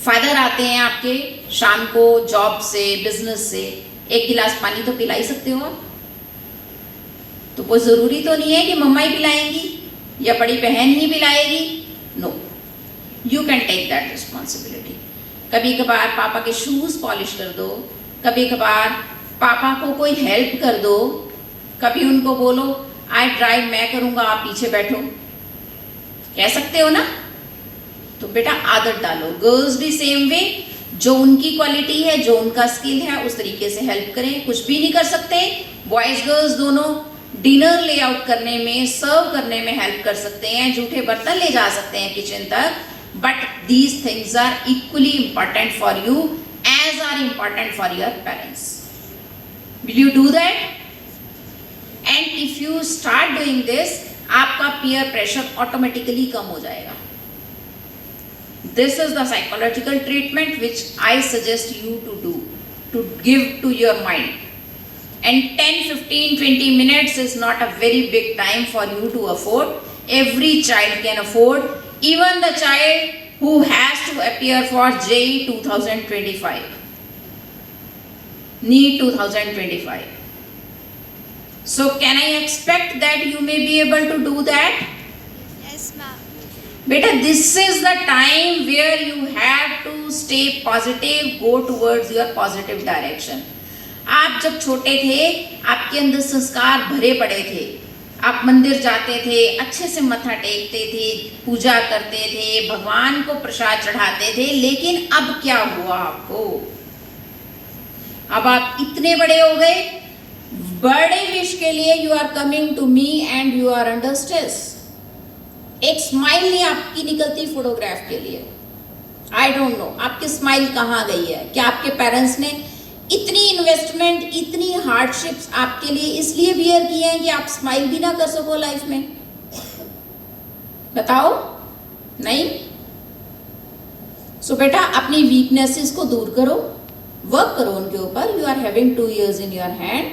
Father आते हैं आपके शाम को जॉब से, बिजनेस से, एक गिलास पानी तो पिला ही सकते हो आप। तो कोई ज़रूरी तो नहीं है कि मम्मा ही पिलाएंगी या बड़ी बहन ही पिलाएगी। No, you can take that responsibility. कभी कभार पापा के शूज़ पॉलिश कर दो, कभी कभार पापा को कोई हेल्प कर दो, कभी उनको बोलो आई ड्राइव मैं करूँगा, आप पीछे बैठो, कह सकते हो ना। तो बेटा आदत डालो। गर्ल्स भी सेम वे, जो उनकी क्वालिटी है, जो उनका स्किल है, उस तरीके से हेल्प करें। कुछ भी नहीं कर सकते, बॉयज़ गर्ल्स दोनों डिनर ले आउट करने में, सर्व करने में हेल्प कर सकते हैं, जूठे बर्तन ले जा सकते हैं किचन तक, but these things are equally important for you as are important for your parents. Will you do that? And if you start doing this, आपका पीयर प्रेशर ऑटोमेटिकली कम हो जाएगा। This is the psychological treatment which I suggest you to do, to give to your mind. And 10, 15, 20 minutes is not a very big time for you to afford. Every child can afford, even the child who has to appear for JEE 2025, NEET 2025. So can I expect that you may be able to do that? Yes, ma'am. बेटा this is the time where you have to stay positive, go towards your positive direction. आप जब छोटे थे, आपके अंदर संस्कार भरे पड़े थे, आप मंदिर जाते थे, अच्छे से मत्था टेकते थे, पूजा करते थे, भगवान को प्रसाद चढ़ाते थे, लेकिन अब क्या हुआ आपको? अब आप इतने बड़े हो गए, बड़े विश के लिए you are coming to me and you are under stress. एक स्माइल नहीं आपकी निकलती फोटोग्राफ के लिए। आई डोंट नो आपकी स्माइल कहाँ गई है। क्या आपके पेरेंट्स ने इतनी इन्वेस्टमेंट, इतनी हार्डशिप्स आपके लिए इसलिए बियर किए हैं कि आप स्माइल भी ना कर सको लाइफ में? बताओ, नहीं। सो बेटा अपनी वीकनेसेस को दूर करो, वर्क करो उनके ऊपर। You are having 2 years in your hand,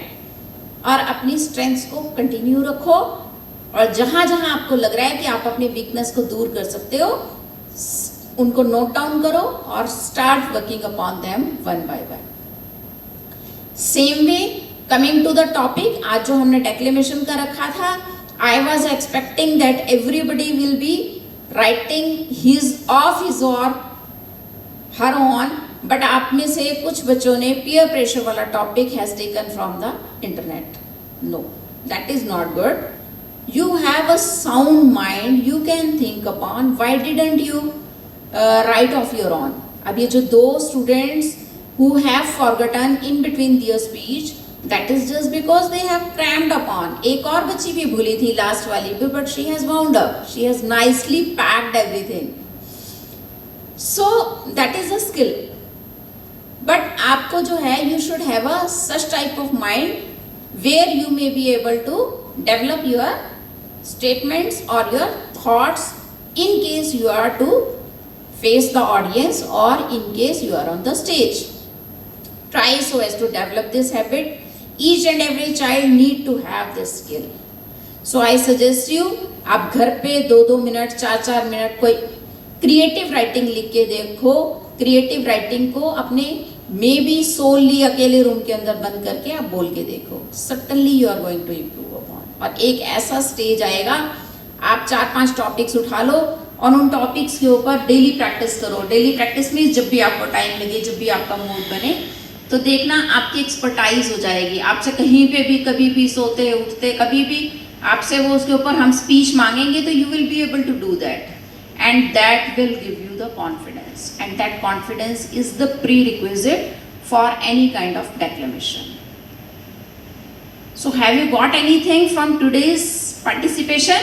और अपनी स्ट्रेंथ्स को कंटिन्यू रखो, और जहां जहां आपको लग रहा है कि आप अपनी वीकनेस को दूर कर सकते हो, उनको नोट डाउन करो और start working upon them one by one. Same way, coming to the topic, आज जो हमने डेक्लेमेशन का रखा था, I was expecting that everybody will be writing his और हर ऑन, बट आप में से कुछ बच्चों ने पीयर प्रेशर वाला topic has taken from the internet. No, that is not good. You have a sound mind, you can think upon. Why didn't you write of your own? अब ये जो 2 students who have forgotten in between their speech, that is just because they have crammed upon. एक और बच्ची भी भूली थी last वाली भी, but she has wound up. She has nicely packed everything. So that is a skill. But आपको जो है, you should have a such type of mind where you may be able to develop your statements or your thoughts in case you are to face the audience or in case you are on the stage. Try so as to develop this habit. Each and every child need to have this skill. So I suggest you, आप घर पे 2-2 minute, 4-4 minute कोई creative writing लिख के देखो। Creative writing को अपने may be solely अकेले रूम के अंदर बंद करके आप बोल के देखो। Certainly you are going to improve upon. और एक ऐसा स्टेज आएगा, आप 4-5 टॉपिक्स उठा लो और उन टॉपिक्स के ऊपर डेली प्रैक्टिस करो। डेली प्रैक्टिस में जब भी आपको टाइम लगे, जब भी आपका मूड बने, तो देखना आपकी एक्सपर्टाइज हो जाएगी। आपसे कहीं पे भी, कभी भी सोते उठते, कभी भी आपसे वो उसके ऊपर हम स्पीच मांगेंगे, तो you will be able to do that, and that will give you the confidence, and that confidence is the prerequisite for any kind of declamation. So have you got anything from today's participation?